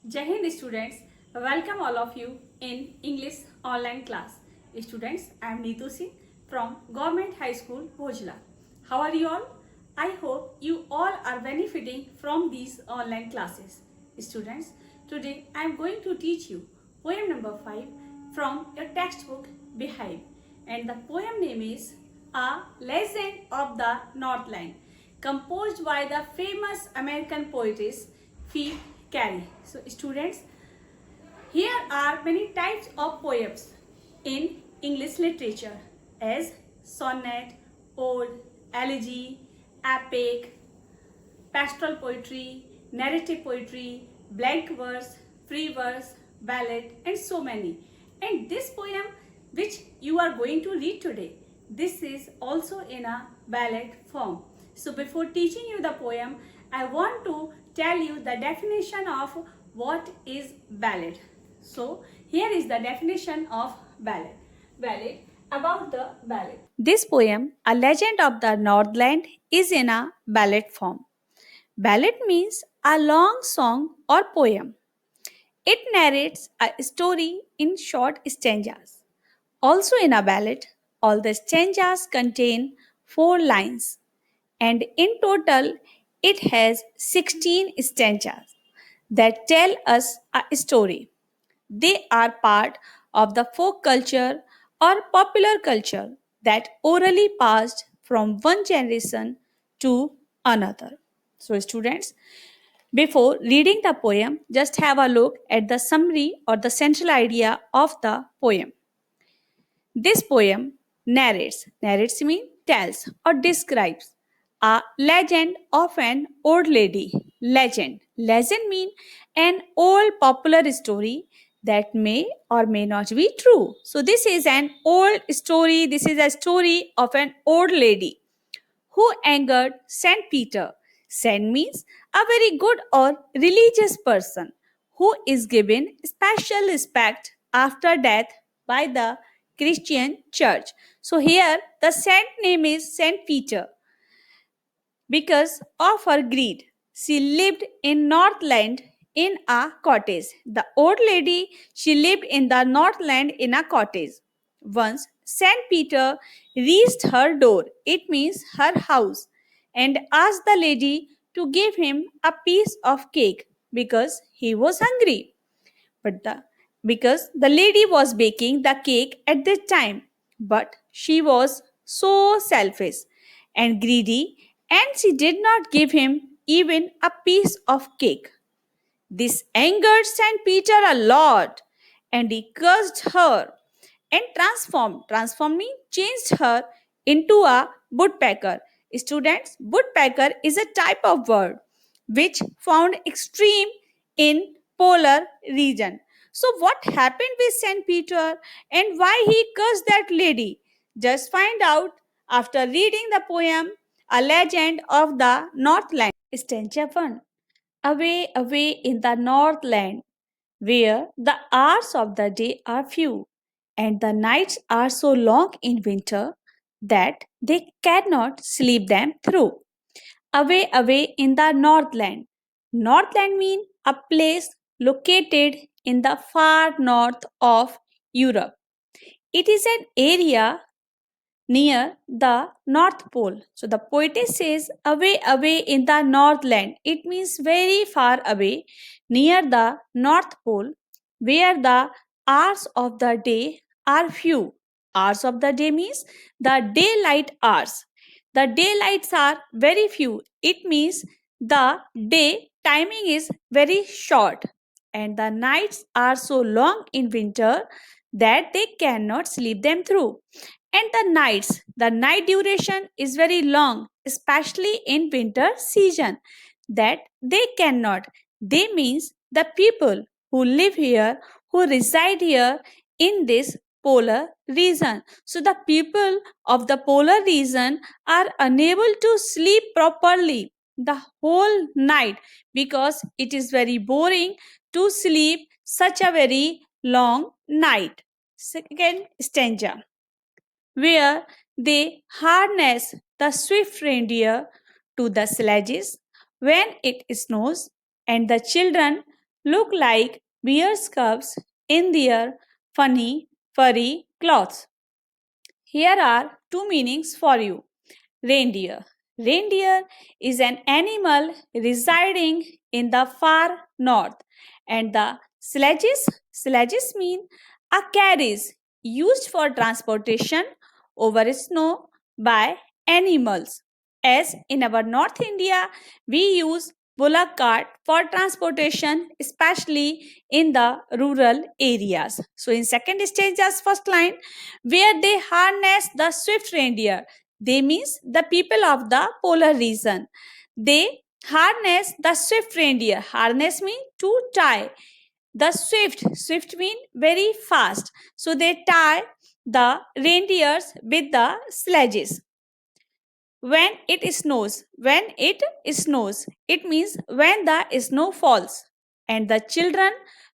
Jai Hind students, welcome all of you in English online class. Students, I am Neetu Singh from Government High School, Bhojla. How are you all? I hope you all are benefiting from these online classes. Students, today I am going to teach you poem number 5 from your textbook Behive, and the poem name is A Legend of the Northland, composed by the famous American poetess Phi Carey. So students, here are many types of poems in English literature as sonnet, ode, elegy, epic, pastoral poetry, narrative poetry, blank verse, free verse, ballad, and so many. And this poem which you are going to read today, this is also in a ballad form. So before teaching you the poem, I want to tell you the definition of what is ballad. So here is the definition of ballad. Ballad, about the ballad. This poem, A Legend of the Northland, is in a ballad form. Ballad means a long song or poem. It narrates a story in short stanzas. Also, in a ballad, all the stanzas contain 4 lines, and in total, it has 16 stanzas that tell us a story. They are part of the folk culture or popular culture that orally passed from one generation to another. So, students, before reading the poem, just have a look at the summary or the central idea of the poem. This poem narrates means tells or describes a legend of an old lady. Legend means an old popular story that may or may not be true. So this is an old story. This is a story of an old lady who angered Saint Peter. Saint means a very good or religious person who is given special respect after death by the Christian church. So here the saint name is Saint Peter because of her greed. She lived in Northland in a cottage. The old lady, she lived in the Northland in a cottage. Once Saint Peter reached her door, it means her house, and asked the lady to give him a piece of cake because he was hungry. But the because the lady was baking the cake at that time, but she was so selfish and greedy, and she did not give him even a piece of cake. This angered Saint Peter a lot, and he cursed her and transformed me, changed her into a woodpecker. Students, woodpecker is a type of bird which found extreme in polar region. So what happened with Saint Peter and why he cursed that lady? Just find out after reading the poem A Legend of the Northland. Stanza 1. Away, away in the Northland, where the hours of the day are few and the nights are so long in winter that they cannot sleep them through. Away, away in the Northland. Northland means a place located in the far north of Europe. It is an area near the North Pole. So the poetess says, away, away in the Northland. It means very far away, near the North Pole, where the hours of the day are few. Hours of the day means the daylight hours. The daylights are very few. It means the day timing is very short, and the nights are so long in winter that they cannot sleep them through. And the night duration is very long, especially in winter season, that they cannot. They means the people who live here, who reside here in this polar region. So the people of the polar region are unable to sleep properly the whole night because it is very boring to sleep such a very long night. Second stanza, where they harness the swift reindeer to the sledges when it snows, and the children look like bear cubs in their funny furry clothes. Here are two meanings for you. Reindeer. Reindeer is an animal residing in the far north, and the sledges mean a carriage used for transportation over snow by animals. As in our North India, we use bullock cart for transportation, especially in the rural areas. So in second stanza's first line, where they harness the swift reindeer, they means the people of the polar region. They harness the swift reindeer. Harness mean to tie. The swift mean very fast. So they tie the reindeers with the sledges. When it snows, it means when the snow falls, and the children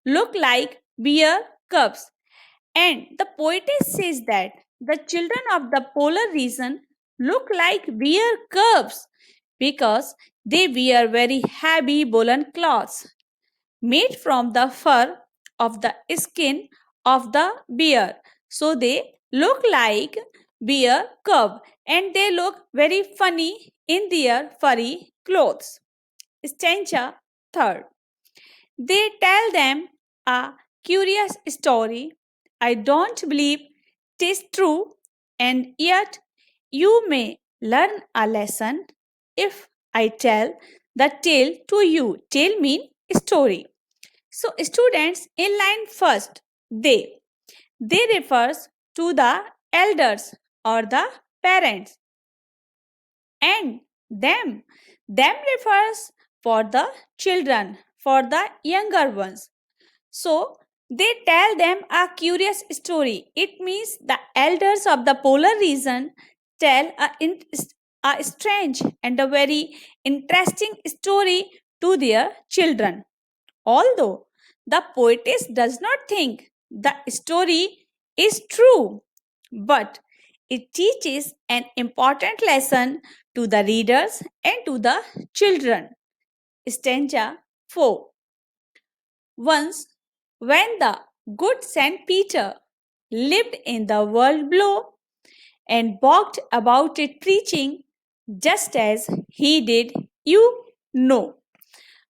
look like bear cubs. And the poetess says that the children of the polar region look like bear cubs because they wear very heavy woolen cloths made from the fur of the skin of the bear. So they look like bear cub and they look very funny in their furry clothes. Stanza third. They tell them a curious story. I don't believe it is true, and yet you may learn a lesson if I tell the tale to you. Tale mean story. So students in line first, they refers to the elders or the parents, and them refers for the children, for the younger ones. So they tell them a curious story. It means the elders of the polar region tell a strange and a very interesting story to their children. Although the poetess does not think the story is true, but it teaches an important lesson to the readers and to the children. Stanza 4. Once, when the good Saint Peter lived in the world below and walked about it preaching, just as he did, you know.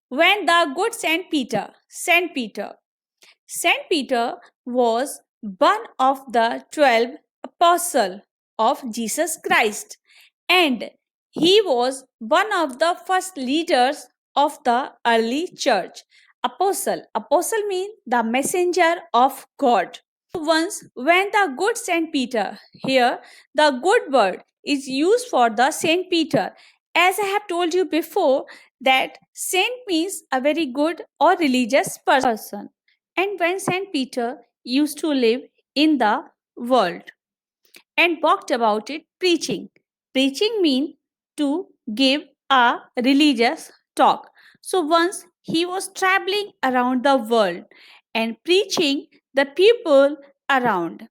When the good Saint Peter was one of the 12 apostles of Jesus Christ, and he was one of the first leaders of the early church. Apostle means the messenger of God. Once, when the good Saint Peter, here the good word is used for the Saint Peter. As I have told you before, that saint means a very good or religious person. And when Saint Peter used to live in the world and walked about it preaching. Preaching means to give a religious talk. So once he was traveling around the world and preaching the people around.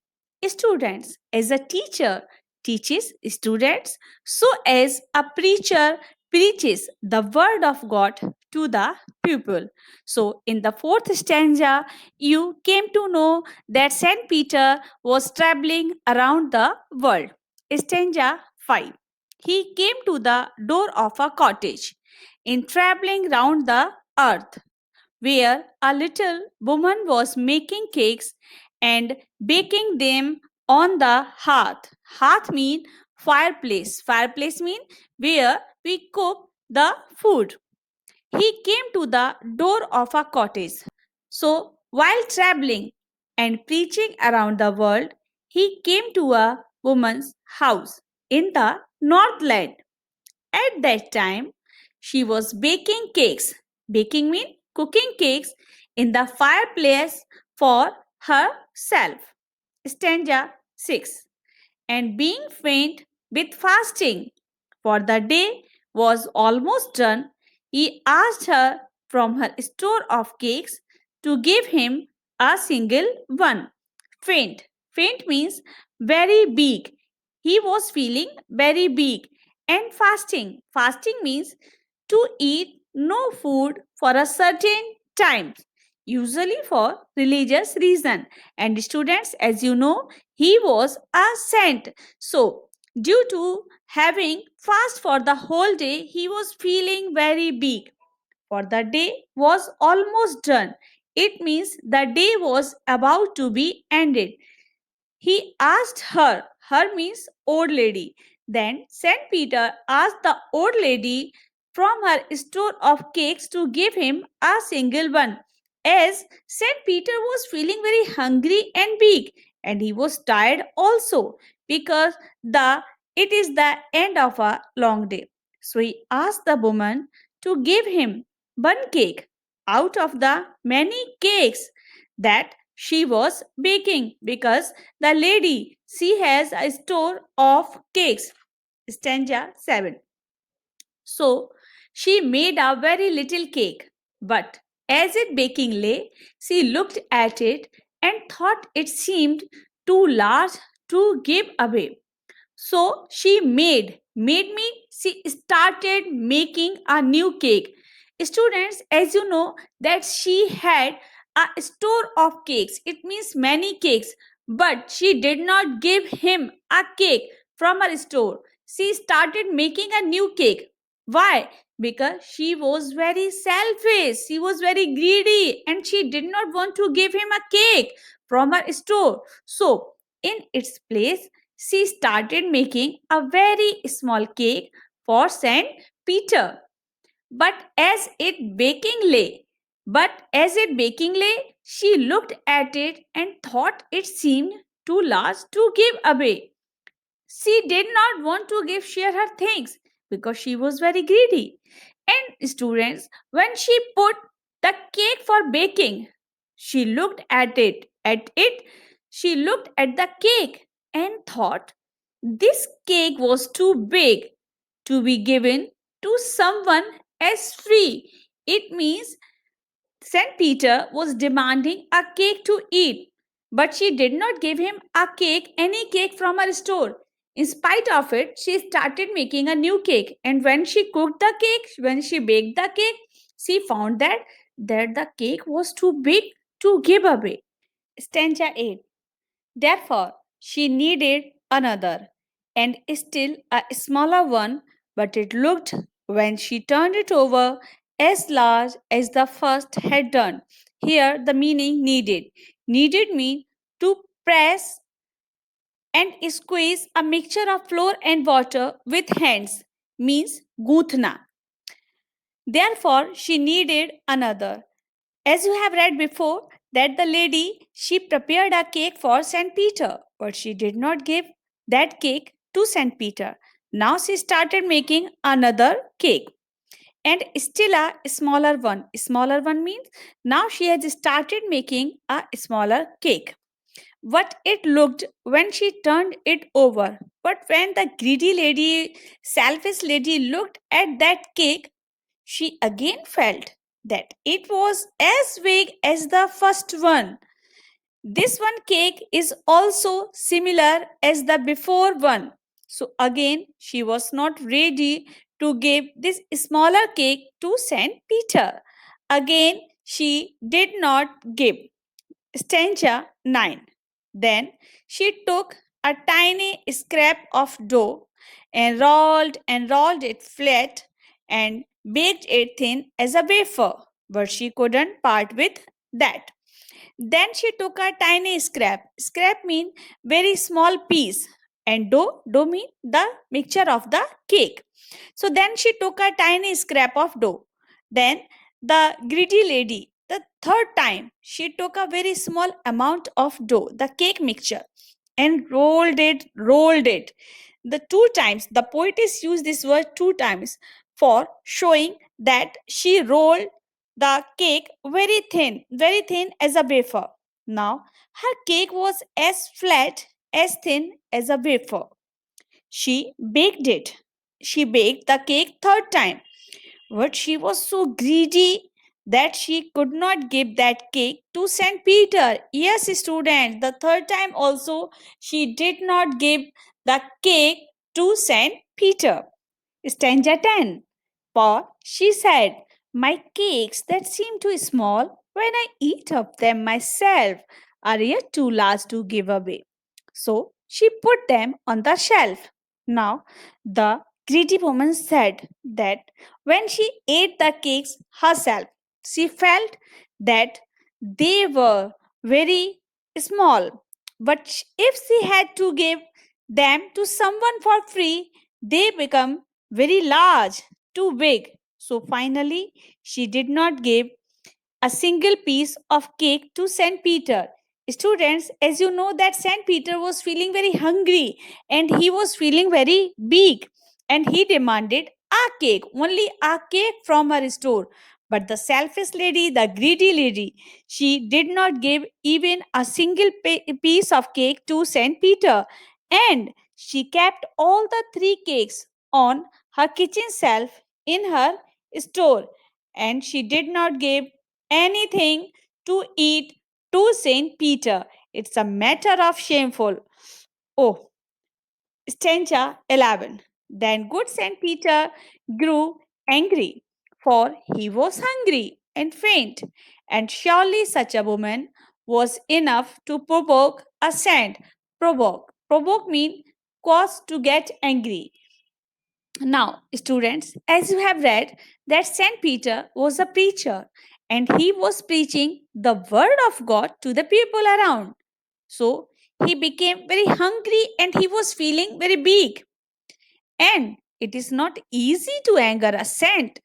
Students, as a teacher teaches students, so as a preacher preaches the word of God to the people. So in the fourth stanza, you came to know that Saint Peter was traveling around the world. Stanza 5. He came to the door of a cottage in traveling round the earth, where a little woman was making cakes and baking them on the hearth. Hearth mean fireplace. Fireplace mean where we cook the food. He came to the door of a cottage. So, while traveling and preaching around the world, he came to a woman's house in the Northland. At that time, she was baking cakes. Baking means cooking cakes in the fireplace for herself. Stanza 6. And being faint with fasting, for the day was almost done, he asked her from her store of cakes to give him a single one. Faint. Faint means very big. He was feeling very big. And fasting. Fasting means to eat no food for a certain time. usually for religious reason. And students, as you know, he was a saint. So, due to having fast for the whole day, he was feeling very big. For the day was almost done. It means the day was about to be ended. He asked her, her means old lady. Then Saint Peter asked the old lady from her store of cakes to give him a single one. As Saint Peter was feeling very hungry and big, and he was tired also because the it is the end of a long day. So he asked the woman to give him one cake out of the many cakes that she was baking, because the lady, she has a store of cakes. Stanza 7. So she made a very little cake, but as it baking lay, she looked at it and thought it seemed too large to give away. So she she started making a new cake. Students, as you know, that she had a store of cakes. It means many cakes, but she did not give him a cake from her store. She started making a new cake. Why? Because she was very selfish. She was very greedy and she did not want to give him a cake from her store. So, in its place, she started making a very small cake for Saint Peter. But but as it baking lay, she looked at it and thought it seemed too large to give away. She did not want to give share her things because she was very greedy. And students, when she put the cake for baking, she looked she looked at the cake and thought this cake was too big to be given to someone as free. It means St. Peter was demanding a cake to eat, but she did not give him any cake from her store. In spite of it, she started making a new cake, and when she cooked the cake, when she baked the cake, she found that the cake was too big to give away. Stanza 8. Therefore, she needed another, and still a smaller one, but it looked, when she turned it over, as large as the first had done. Here, the meaning needed. Needed means to press and squeeze a mixture of flour and water with hands, means gutna. Therefore, she needed another. As you have read before, that the lady, she prepared a cake for Saint Peter, but she did not give that cake to Saint Peter. Now she started making another cake, and still a smaller one. Smaller one means now she has started making a smaller cake. What it looked when she turned it over. But when the greedy lady, selfish lady looked at that cake, she again felt that it was as big as the first one. This one cake is also similar as the before one. So again, she was not ready to give this smaller cake to Saint Peter. Again, she did not give. Stanza 9. Then she took a tiny scrap of dough and rolled it flat and baked it thin as a wafer, but she couldn't part with that. Then she took a tiny scrap. Scrap mean very small piece, and dough mean the mixture of the cake. So then she took a tiny scrap of dough. Then the greedy lady, the third time, she took a very small amount of dough, the cake mixture, and rolled it. The two times, the poetess used this word two times for showing that she rolled the cake very thin as a wafer. Now, her cake was as flat, as thin as a wafer. She baked it. She baked the cake third time, but she was so greedy that she could not give that cake to Saint Peter. Yes, students, the third time also she did not give the cake to Saint Peter. Stanza 10. For she said, my cakes that seem too small when I eat of them myself are yet too large to give away. So she put them on the shelf. Now the greedy woman said that when she ate the cakes herself, she felt that they were very small. But if she had to give them to someone for free, they become very large, too big. So finally, she did not give a single piece of cake to St. Peter. Students, as you know, that St. Peter was feeling very hungry and he was feeling very big and he demanded a cake, only a cake from her store. But the selfish lady, the greedy lady, she did not give even a single piece of cake to St. Peter, and she kept all the three cakes on her kitchen shelf in her store, and she did not give anything to eat to Saint Peter. It's a matter of shameful. Oh, stanza 11. Then good Saint Peter grew angry, for he was hungry and faint, and surely such a woman was enough to provoke a saint. Provoke. Provoke means cause to get angry. Now, students, as you have read, that Saint Peter was a preacher and he was preaching the word of God to the people around. So, he became very hungry and he was feeling very big. And it is not easy to anger a saint,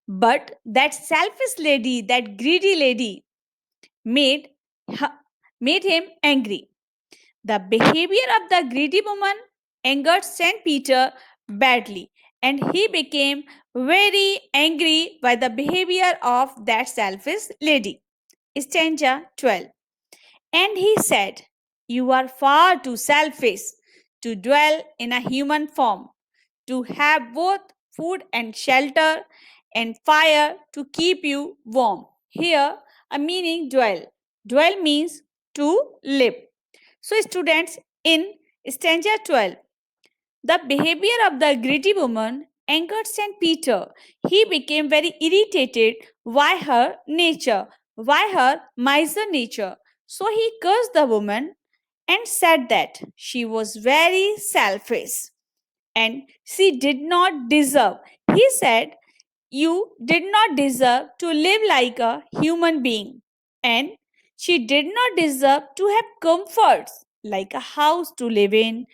but that selfish lady, that greedy lady, made, made him angry. The behavior of the greedy woman angered St. Peter badly, and he became very angry by the behavior of that selfish lady. Stanza 12. And he said, "You are far too selfish to dwell in a human form, to have both food and shelter and fire to keep you warm." Here, a meaning dwell. Dwell means to live. So, students, in stanza 12, the behavior of the greedy woman angered St. Peter. He became very irritated by her nature, by her miser nature. So, he cursed the woman and said that she was very selfish and she did not deserve. He said, "You did not deserve to live like a human being, and she did not deserve to have comforts like a house to live in,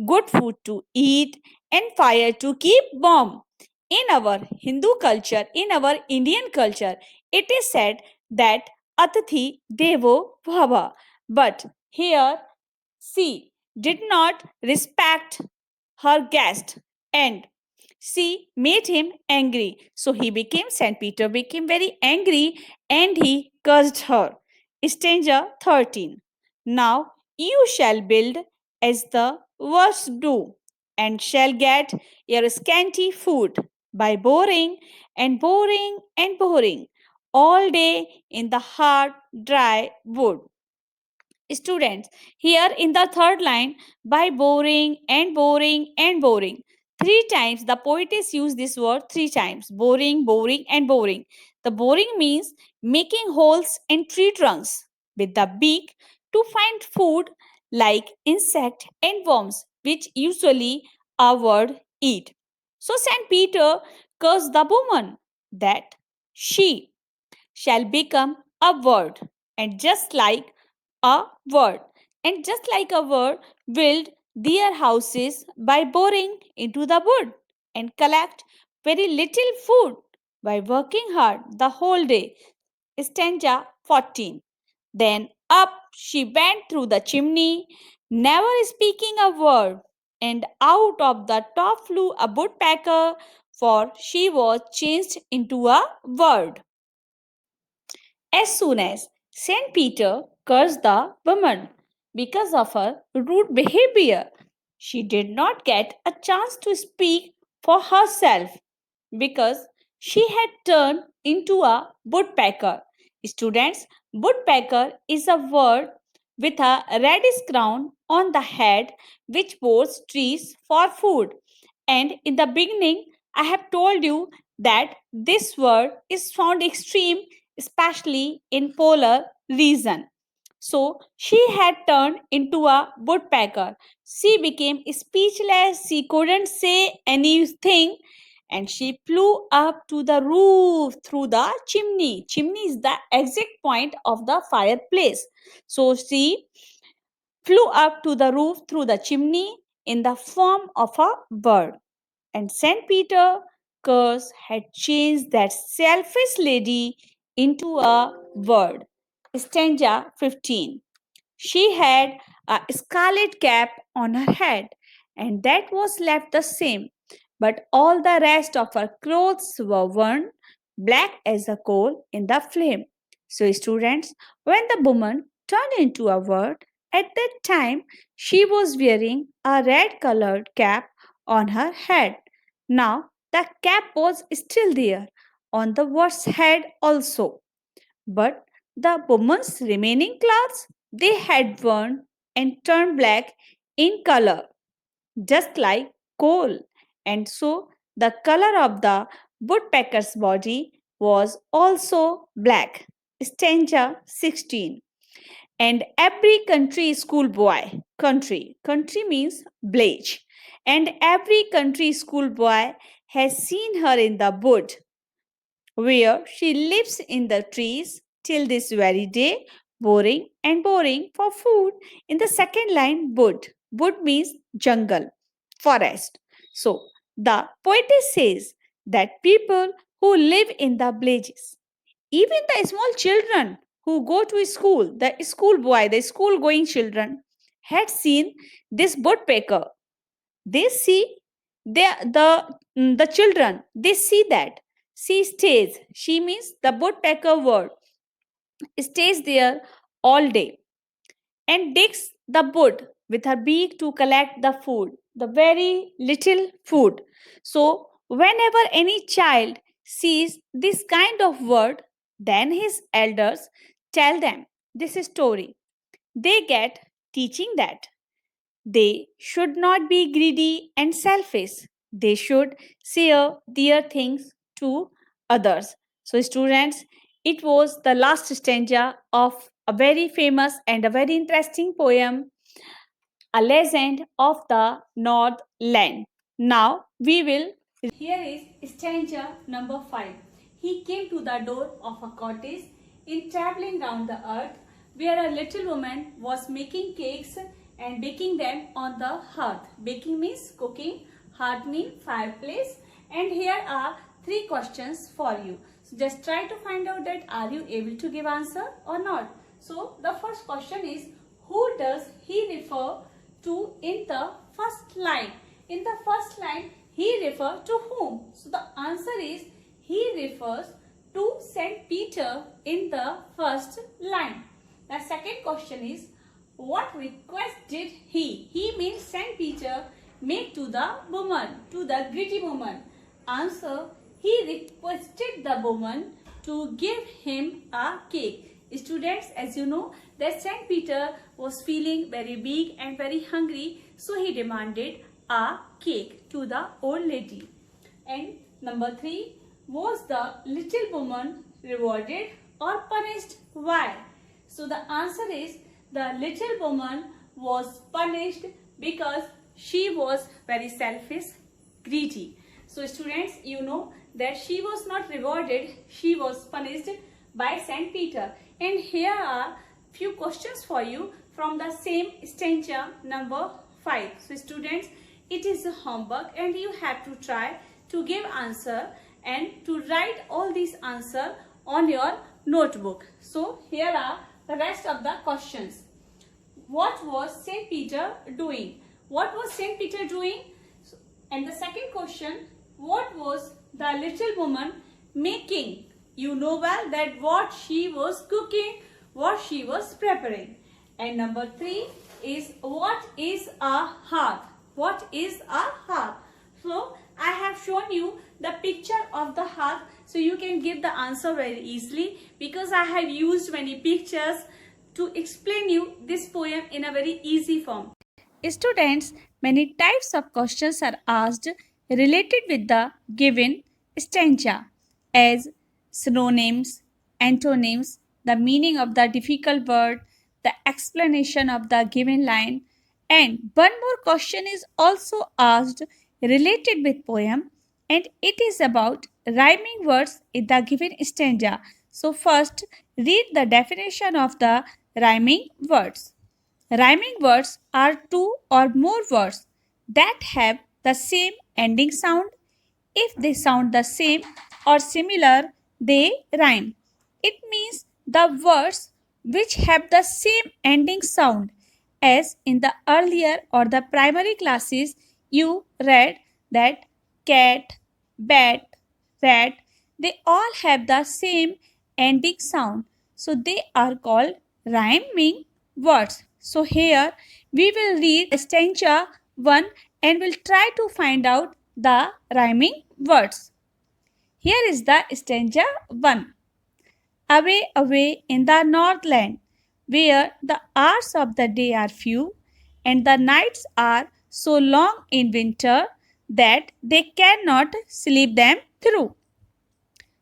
good food to eat, and fire to keep warm." In our Hindu culture, in our Indian culture, it is said that Atithi Devo Bhava. But here, she did not respect her guest and she made him angry. So he became, St. Peter became very angry and he cursed her. Stanza 13. Now you shall build as the worst do, and shall get your scanty food by boring and boring and boring all day in the hard, dry wood. Students, here in the third line, by boring and boring and boring. Three times the poetess used this word three times: boring, boring, and boring. The boring means making holes in tree trunks with the beak to find food like insect and worms, which usually a bird eat. So Saint Peter cursed the woman that she shall become a word, and just like a word just like a word, build their houses by boring into the wood and collect very little food by working hard the whole day. Stanza 14. Then up she went through the chimney, never speaking a word, and out of the top flew a woodpecker, for she was changed into a bird. As soon as St. Peter cursed the woman because of her rude behavior, she did not get a chance to speak for herself because she had turned into a woodpecker. Students, woodpecker is a bird with a reddish crown on the head which bores trees for food. And in the beginning, I have told you that this word is found extreme especially in polar region. So she had turned into a woodpecker. She became speechless. She couldn't say anything and she flew up to the roof through the chimney. Chimney is the exit point of the fireplace. So she flew up to the roof through the chimney in the form of a bird. And St. Peter curse had changed that selfish lady into a bird. Stanza 15. She had a scarlet cap on her head, and that was left the same, but all the rest of her clothes were worn black as a coal in the flame. So, students, when the woman turned into a bird, at that time she was wearing a red colored cap on her head. Now, the cap was still there on the bird's head also, but the woman's remaining clothes they had burned and turned black in color, just like coal. And so the color of the woodpecker's body was also black. Stanza 16. And every country schoolboy, country means village, and every country schoolboy has seen her in the wood where she lives in the trees till this very day, boring and boring for food. In the second line, wood. Wood means jungle, forest. So, the poetess says that people who live in the villages, even the small children who go to school, the school boy, the school going children, had seen this woodpecker. They see the children, they see that she stays, she means the woodpecker word, stays there all day and digs the wood with her beak to collect the food, the very little food. So whenever any child sees this kind of word, then his elders tell them this story. They get teaching that they should not be greedy and selfish. They should share their things to others. So, students, it was the last stanza of a very famous and a very interesting poem, A Legend of the Northland. Now, we will. Here is stanza number 5. He came to the door of a cottage in traveling round the earth where a little woman was making cakes and baking them on the hearth. Baking means cooking, hearth means fireplace. And here are 3 questions for you. So just try to find out that are you able to give answer or not. So the first question is, who does he refer to in the first line? In the first line, he refers to whom? So the answer is, he refers to Saint Peter in the first line. The second question is, what request did he? He means Saint Peter make to the woman, to the greedy woman. Answer, he requested the woman to give him a cake. Students, as you know, that Saint Peter was feeling very big and very hungry, so he demanded a cake to the old lady. And number 3, was the little woman rewarded or punished? Why? So the answer is, the little woman was punished because she was very selfish, greedy. So students, you know that she was not rewarded, she was punished by Saint Peter. And here are few questions for you from the same stanza number 5. So students, it is a homework and you have to try to give answer and to write all these answer on your notebook. So here are the rest of the questions. What was Saint Peter doing? What was Saint Peter doing? And the second question, what was the little woman making? You know well that what she was cooking, what she was preparing. And number 3 is, what is a hearth? What is a hearth? So I have shown you the picture of the hearth, so you can give the answer very easily because I have used many pictures to explain you this poem in a very easy form. Students, many types of questions are asked related with the given stanza as synonyms, antonyms, the meaning of the difficult word, the explanation of the given line, and one more question is also asked related with poem, and it is about rhyming words in the given stanza. So first read the definition of the rhyming words. Rhyming words are two or more words that have the same ending sound. If they sound the same or similar, they rhyme. It means the words which have the same ending sound as in the earlier or the primary classes you read that cat, bat, rat, they all have the same ending sound. So they are called rhyming words. So here we will read stanza 1 and will try to find out the rhyming words. Here is the stanza 1. Away, away in the northland, where the hours of the day are few, and the nights are so long in winter that they cannot sleep them through.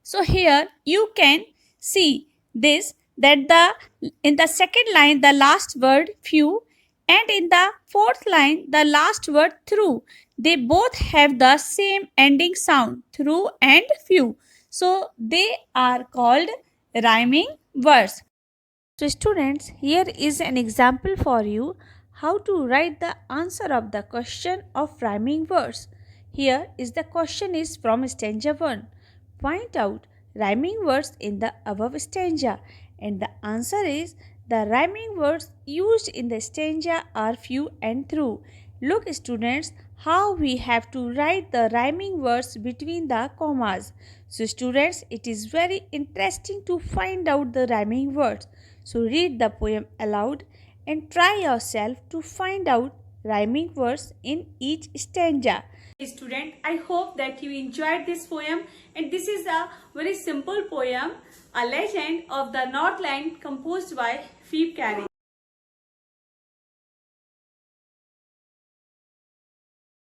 So here you can see this that in the second line the last word few and in the fourth line the last word through, they both have the same ending sound through and few. So they are called rhyming words. So students, here is an example for you how to write the answer of the question of rhyming words. Here is the question is from stanza 1. Point out rhyming words in the above stanza, and the answer is the rhyming words used in the stanza are few and through. Look students how we have to write the rhyming words between the commas. So students, it is very interesting to find out the rhyming words. So read the poem aloud and try yourself to find out rhyming words in each stanza. Student, I hope that you enjoyed this poem, and this is a very simple poem, a legend of the Northland composed by Phoebe Carey.